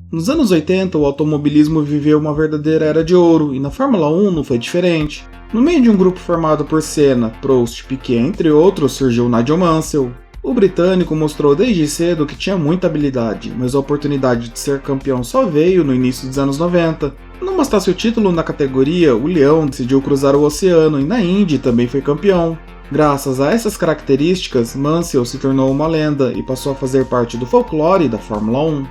Nos anos 80, o automobilismo viveu uma verdadeira era de ouro e na Fórmula 1 não foi diferente. No meio de um grupo formado por Senna, Prost, Piquet, entre outros, surgiu Nigel Mansell. O britânico mostrou desde cedo que tinha muita habilidade, mas a oportunidade de ser campeão só veio no início dos anos 90. Não bastasse o título na categoria, o Leão decidiu cruzar o oceano e na Indy também foi campeão. Graças a essas características, Mansell se tornou uma lenda e passou a fazer parte do folclore da Fórmula 1.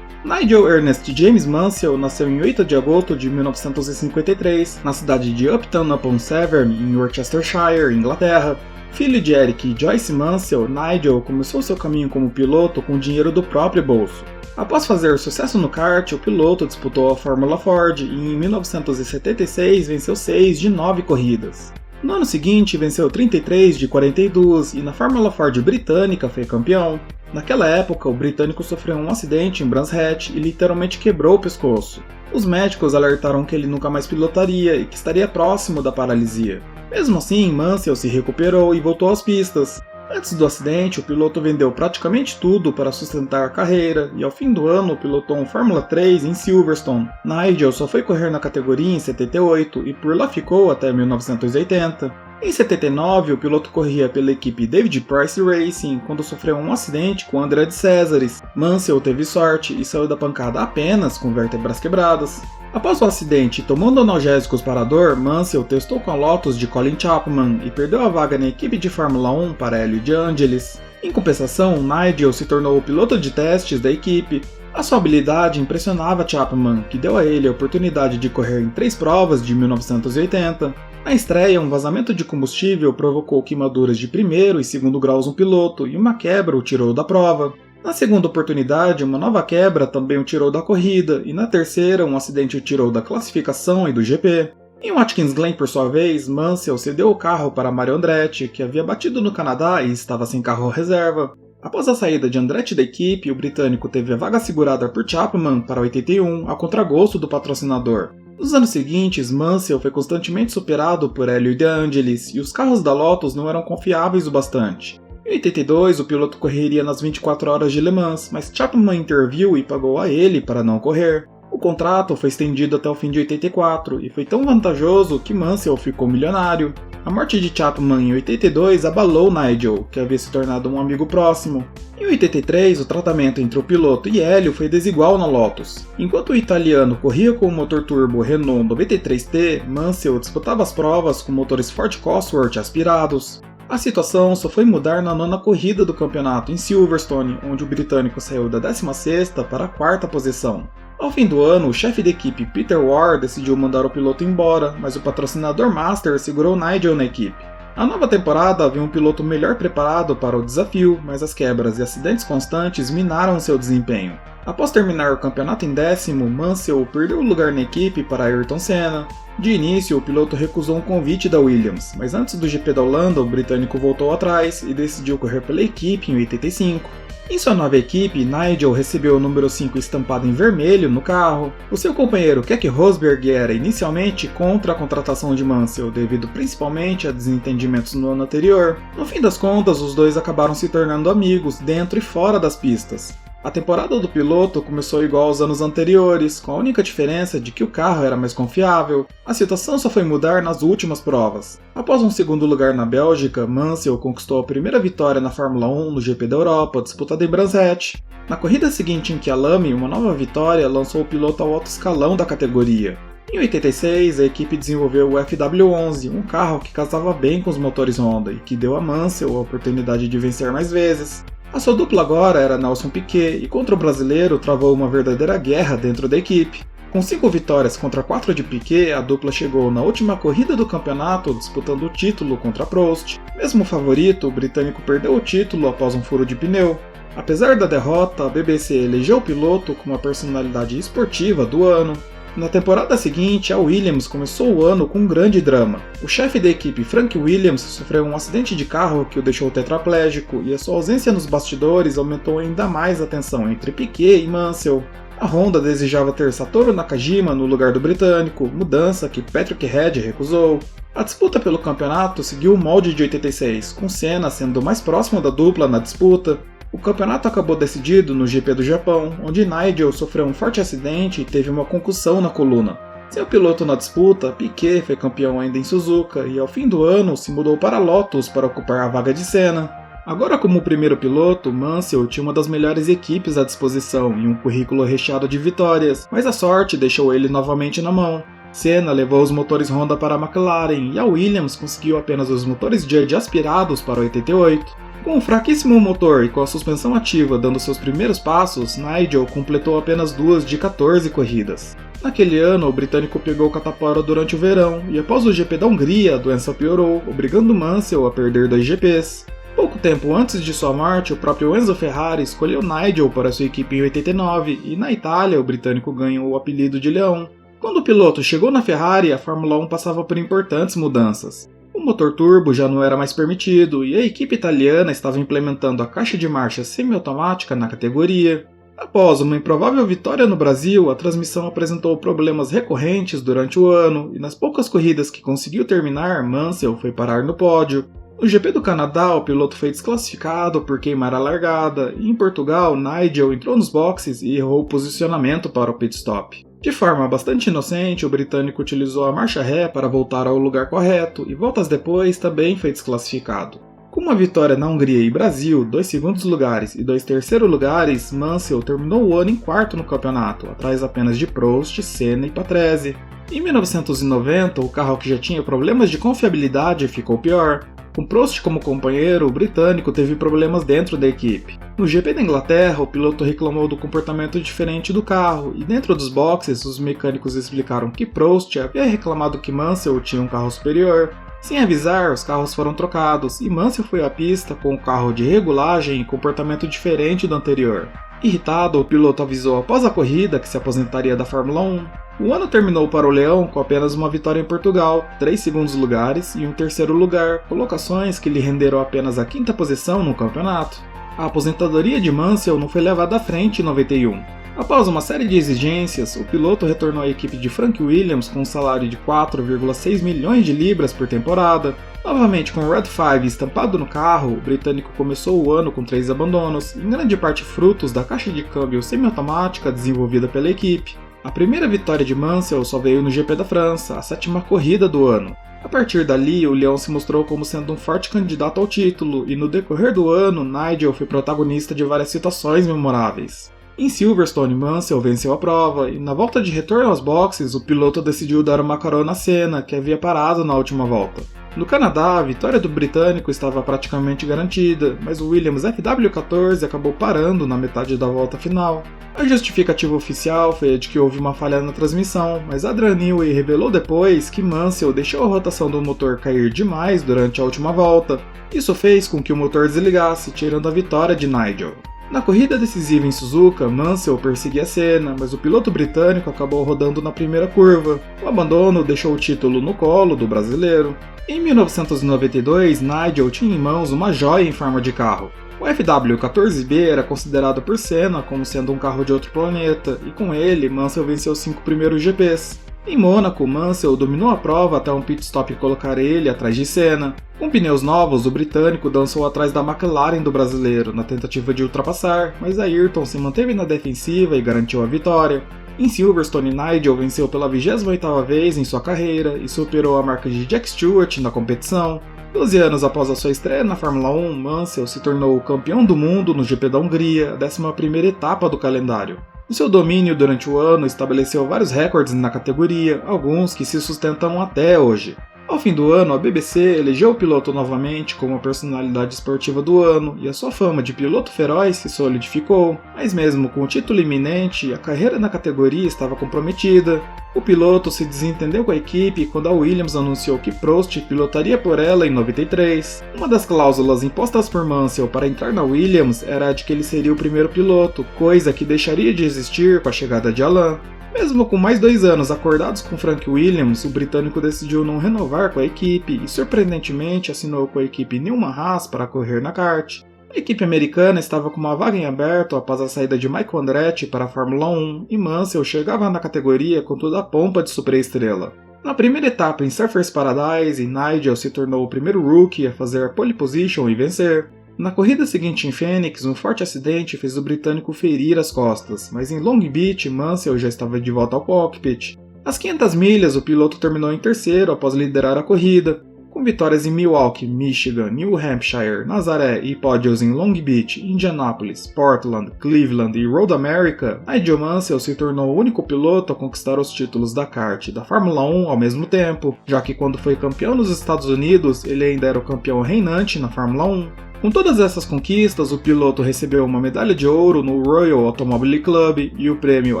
Nigel Ernest James Mansell nasceu em 8 de agosto de 1953, na cidade de Upton-upon-Severn, em Worcestershire, Inglaterra. Filho de Eric e Joyce Mansell, Nigel começou seu caminho como piloto com dinheiro do próprio bolso. Após fazer sucesso no kart, o piloto disputou a Fórmula Ford e em 1976 venceu 6 de 9 corridas. No ano seguinte venceu 33 de 42 e na Fórmula Ford britânica foi campeão. Naquela época, o britânico sofreu um acidente em Brands Hatch e literalmente quebrou o pescoço. Os médicos alertaram que ele nunca mais pilotaria e que estaria próximo da paralisia. Mesmo assim, Mansell se recuperou e voltou às pistas. Antes do acidente, o piloto vendeu praticamente tudo para sustentar a carreira e ao fim do ano pilotou um Fórmula 3 em Silverstone. Nigel só foi correr na categoria em 78 e por lá ficou até 1980. Em 79, o piloto corria pela equipe David Price Racing quando sofreu um acidente com André de Césares. Mansell teve sorte e saiu da pancada apenas com vértebras quebradas. Após o acidente, tomando analgésicos para a dor, Mansell testou com a Lotus de Colin Chapman e perdeu a vaga na equipe de Fórmula 1 para Hélio de Angelis. Em compensação, Nigel se tornou o piloto de testes da equipe. A sua habilidade impressionava Chapman, que deu a ele a oportunidade de correr em 3 provas de 1980. Na estreia, um vazamento de combustível provocou queimaduras de primeiro e segundo graus no piloto e uma quebra o tirou da prova. Na segunda oportunidade, uma nova quebra também o tirou da corrida, e na terceira, um acidente o tirou da classificação e do GP. Em Watkins Glen, por sua vez, Mansell cedeu o carro para Mario Andretti, que havia batido no Canadá e estava sem carro reserva. Após a saída de Andretti da equipe, o britânico teve a vaga segurada por Chapman para 81, a contragosto do patrocinador. Nos anos seguintes, Mansell foi constantemente superado por Hélio de Angelis, e os carros da Lotus não eram confiáveis o bastante. Em 82, o piloto correria nas 24 horas de Le Mans, mas Chapman interviu e pagou a ele para não correr. O contrato foi estendido até o fim de 84 e foi tão vantajoso que Mansell ficou milionário. A morte de Chapman em 82 abalou Nigel, que havia se tornado um amigo próximo. Em 83, o tratamento entre o piloto e Hélio foi desigual na Lotus. Enquanto o italiano corria com o motor turbo Renault 93T, Mansell disputava as provas com motores Ford Cosworth aspirados. A situação só foi mudar na 9ª corrida do campeonato em Silverstone, onde o britânico saiu da 16ª para a 4ª posição. Ao fim do ano, o chefe da equipe Peter Ward decidiu mandar o piloto embora, mas o patrocinador Master segurou Nigel na equipe. A nova temporada havia um piloto melhor preparado para o desafio, mas as quebras e acidentes constantes minaram seu desempenho. Após terminar o campeonato em 10º, Mansell perdeu o lugar na equipe para Ayrton Senna. De início, o piloto recusou um convite da Williams, mas antes do GP da Holanda, o britânico voltou atrás e decidiu correr pela equipe em 85. Em sua nova equipe, Nigel recebeu o número 5 estampado em vermelho no carro. O seu companheiro Keke Rosberg era inicialmente contra a contratação de Mansell, devido principalmente a desentendimentos no ano anterior. No fim das contas, os dois acabaram se tornando amigos dentro e fora das pistas. A temporada do piloto começou igual aos anos anteriores, com a única diferença de que o carro era mais confiável. A situação só foi mudar nas últimas provas. Após um segundo lugar na Bélgica, Mansell conquistou a primeira vitória na Fórmula 1 no GP da Europa, disputada em Brands Hatch. Na corrida seguinte em Kyalami, uma nova vitória lançou o piloto ao alto escalão da categoria. Em 86, a equipe desenvolveu o FW11, um carro que casava bem com os motores Honda e que deu a Mansell a oportunidade de vencer mais vezes. A sua dupla agora era Nelson Piquet e contra o brasileiro travou uma verdadeira guerra dentro da equipe. Com 5 vitórias contra 4 de Piquet, a dupla chegou na última corrida do campeonato disputando o título contra Prost. Mesmo favorito, o britânico perdeu o título após um furo de pneu. Apesar da derrota, a BBC elegeu o piloto como a personalidade esportiva do ano. Na temporada seguinte, a Williams começou o ano com um grande drama. O chefe da equipe, Frank Williams, sofreu um acidente de carro que o deixou tetraplégico e a sua ausência nos bastidores aumentou ainda mais a tensão entre Piquet e Mansell. A Honda desejava ter Satoru Nakajima no lugar do britânico, mudança que Patrick Head recusou. A disputa pelo campeonato seguiu o molde de 86, com Senna sendo mais próximo da dupla na disputa. O campeonato acabou decidido no GP do Japão, onde Nigel sofreu um forte acidente e teve uma concussão na coluna. Sem o piloto na disputa, Piquet foi campeão ainda em Suzuka e ao fim do ano se mudou para Lotus para ocupar a vaga de Senna. Agora como primeiro piloto, Mansell tinha uma das melhores equipes à disposição e um currículo recheado de vitórias, mas a sorte deixou ele novamente na mão. Senna levou os motores Honda para a McLaren e a Williams conseguiu apenas os motores Judge aspirados para 88. Com um fraquíssimo motor e com a suspensão ativa dando seus primeiros passos, Nigel completou apenas 2 de 14 corridas. Naquele ano, o britânico pegou catapora durante o verão e após o GP da Hungria, a doença piorou, obrigando Mansell a perder 2 GPs. Pouco tempo antes de sua morte, o próprio Enzo Ferrari escolheu Nigel para sua equipe em 89 e na Itália o britânico ganhou o apelido de Leão. Quando o piloto chegou na Ferrari, a Fórmula 1 passava por importantes mudanças. O motor turbo já não era mais permitido e a equipe italiana estava implementando a caixa de marcha semiautomática na categoria. Após uma improvável vitória no Brasil, a transmissão apresentou problemas recorrentes durante o ano e nas poucas corridas que conseguiu terminar, Mansell foi parar no pódio. No GP do Canadá, o piloto foi desclassificado por queimar a largada, e em Portugal, Nigel entrou nos boxes e errou o posicionamento para o pit stop. De forma bastante inocente, o britânico utilizou a marcha ré para voltar ao lugar correto e voltas depois também foi desclassificado. Com uma vitória na Hungria e Brasil, 2 segundos lugares e 2 terceiros lugares, Mansell terminou o ano em quarto no campeonato, atrás apenas de Prost, Senna e Patrese. Em 1990, o carro que já tinha problemas de confiabilidade ficou pior. Com Prost como companheiro, o britânico teve problemas dentro da equipe. No GP da Inglaterra, o piloto reclamou do comportamento diferente do carro, e dentro dos boxes, os mecânicos explicaram que Prost havia reclamado que Mansell tinha um carro superior. Sem avisar, os carros foram trocados, e Mansell foi à pista com um carro de regulagem e comportamento diferente do anterior. Irritado, o piloto avisou após a corrida que se aposentaria da Fórmula 1. O ano terminou para o Leão com apenas uma vitória em Portugal, 3 segundos lugares e um terceiro lugar, colocações que lhe renderam apenas a 5ª posição no campeonato. A aposentadoria de Mansell não foi levada à frente em 91. Após uma série de exigências, o piloto retornou à equipe de Frank Williams com um salário de 4,6 milhões de libras por temporada. Novamente com o Red 5 estampado no carro, o britânico começou o ano com 3 abandonos, em grande parte frutos da caixa de câmbio semiautomática desenvolvida pela equipe. A primeira vitória de Mansell só veio no GP da França, a 7ª corrida do ano. A partir dali, o Leão se mostrou como sendo um forte candidato ao título, e no decorrer do ano, Nigel foi protagonista de várias situações memoráveis. Em Silverstone, Mansell venceu a prova, e na volta de retorno aos boxes, o piloto decidiu dar uma carona a Senna, que havia parado na última volta. No Canadá, a vitória do britânico estava praticamente garantida, mas o Williams FW14 acabou parando na metade da volta final. A justificativa oficial foi a de que houve uma falha na transmissão, mas Adrian Newey revelou depois que Mansell deixou a rotação do motor cair demais durante a última volta. Isso fez com que o motor desligasse, tirando a vitória de Nigel. Na corrida decisiva em Suzuka, Mansell perseguia Senna, mas o piloto britânico acabou rodando na primeira curva. O abandono deixou o título no colo do brasileiro. Em 1992, Nigel tinha em mãos uma joia em forma de carro. O FW14B era considerado por Senna como sendo um carro de outro planeta, e com ele, Mansell venceu os 5 primeiros GPs. Em Mônaco, Mansell dominou a prova até um pit stop colocar ele atrás de Senna. Com pneus novos, o britânico dançou atrás da McLaren do brasileiro na tentativa de ultrapassar, mas Ayrton se manteve na defensiva e garantiu a vitória. Em Silverstone, Nigel venceu pela 28ª vez em sua carreira e superou a marca de Jack Stewart na competição. 12 anos após a sua estreia na Fórmula 1, Mansell se tornou o campeão do mundo no GP da Hungria, a 11ª etapa do calendário. O seu domínio durante o ano estabeleceu vários recordes na categoria, alguns que se sustentam até hoje. Ao fim do ano, a BBC elegeu o piloto novamente como a personalidade esportiva do ano e a sua fama de piloto feroz se solidificou, mas mesmo com o título iminente, a carreira na categoria estava comprometida. O piloto se desentendeu com a equipe quando a Williams anunciou que Prost pilotaria por ela em 93. Uma das cláusulas impostas por Mansell para entrar na Williams era a de que ele seria o primeiro piloto, coisa que deixaria de existir com a chegada de Alain. Mesmo com mais 2 anos acordados com Frank Williams, o britânico decidiu não renovar com a equipe e surpreendentemente assinou com a equipe Newman Haas para correr na kart. A equipe americana estava com uma vaga em aberto após a saída de Michael Andretti para a Fórmula 1 e Mansell chegava na categoria com toda a pompa de superestrela. Na primeira etapa em Surfers Paradise, Nigel se tornou o primeiro rookie a fazer a pole position e vencer. Na corrida seguinte em Phoenix, um forte acidente fez o britânico ferir as costas, mas em Long Beach, Mansell já estava de volta ao cockpit. Às 500 milhas, o piloto terminou em terceiro após liderar a corrida. Com vitórias em Milwaukee, Michigan, New Hampshire, Nazaré e pódios em Long Beach, Indianapolis, Portland, Cleveland e Road America, Nigel Mansell se tornou o único piloto a conquistar os títulos da kart e da Fórmula 1 ao mesmo tempo, já que quando foi campeão nos Estados Unidos, ele ainda era o campeão reinante na Fórmula 1. Com todas essas conquistas, o piloto recebeu uma medalha de ouro no Royal Automobile Club e o prêmio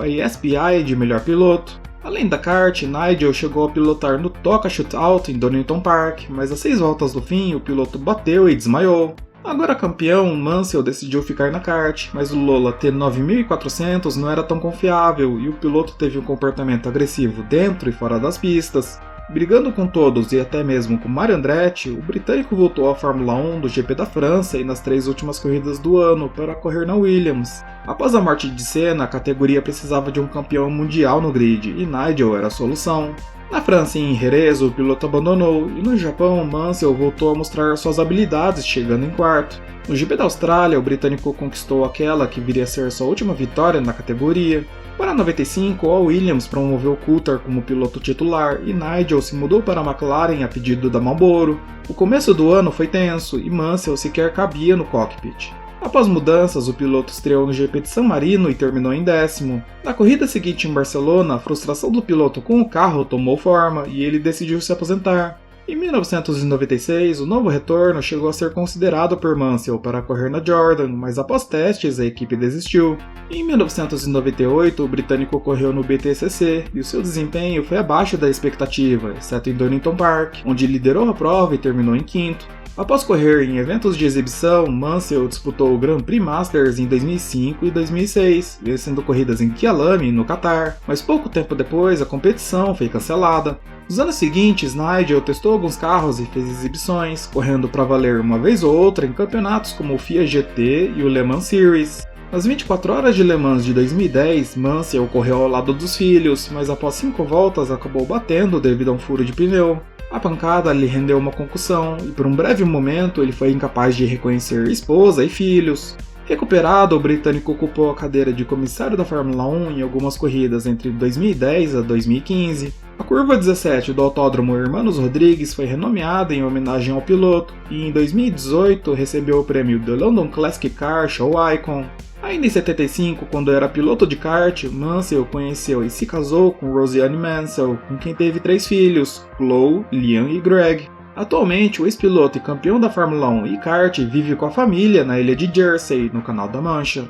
ASPI de melhor piloto. Além da kart, Nigel chegou a pilotar no Toca Shootout em Donington Park, mas às 6 voltas do fim o piloto bateu e desmaiou. Agora campeão, Mansell decidiu ficar na kart, mas o Lola T9400 não era tão confiável e o piloto teve um comportamento agressivo dentro e fora das pistas. Brigando com todos e até mesmo com Mario Andretti, o britânico voltou à Fórmula 1 do GP da França e nas 3 últimas corridas do ano para correr na Williams. Após a morte de Senna, a categoria precisava de um campeão mundial no grid e Nigel era a solução. Na França e em Jerez, o piloto abandonou e no Japão, Mansell voltou a mostrar suas habilidades chegando em quarto. No GP da Austrália, o britânico conquistou aquela que viria a ser sua última vitória na categoria. Para 95, a Williams promoveu Coulthard como piloto titular e Nigel se mudou para a McLaren a pedido da Marlboro. O começo do ano foi tenso e Mansell sequer cabia no cockpit. Após mudanças, o piloto estreou no GP de San Marino e terminou em 10º. Na corrida seguinte em Barcelona, a frustração do piloto com o carro tomou forma e ele decidiu se aposentar. Em 1996, o novo retorno chegou a ser considerado por Mansell para correr na Jordan, mas após testes a equipe desistiu. Em 1998, o britânico correu no BTCC e o seu desempenho foi abaixo da expectativa, exceto em Donington Park, onde liderou a prova e terminou em 5º. Após correr em eventos de exibição, Mansell disputou o Grand Prix Masters em 2005 e 2006, vencendo corridas em Kyalami, no Catar, mas pouco tempo depois a competição foi cancelada. Nos anos seguintes, Nigel testou alguns carros e fez exibições, correndo para valer uma vez ou outra em campeonatos como o FIA GT e o Le Mans Series. Nas 24 horas de Le Mans de 2010, Mansell correu ao lado dos filhos, mas após 5 voltas acabou batendo devido a um furo de pneu. A pancada lhe rendeu uma concussão e por um breve momento ele foi incapaz de reconhecer esposa e filhos. Recuperado, o britânico ocupou a cadeira de comissário da Fórmula 1 em algumas corridas entre 2010 a 2015. A curva 17 do Autódromo Hermanos Rodrigues foi renomeada em homenagem ao piloto e em 2018 recebeu o prêmio The London Classic Car Show Icon. Ainda em 75, quando era piloto de kart, Mansell conheceu e se casou com Rosiane Mansell, com quem teve 3 filhos, Chloe, Liam e Greg. Atualmente, o ex-piloto e campeão da Fórmula 1 e kart vive com a família na ilha de Jersey, no Canal da Mancha.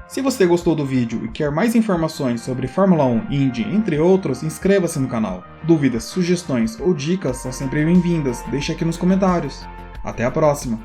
Se você gostou do vídeo e quer mais informações sobre Fórmula 1, Indy, entre outros, inscreva-se no canal. Dúvidas, sugestões ou dicas são sempre bem-vindas, deixe aqui nos comentários. Até a próxima!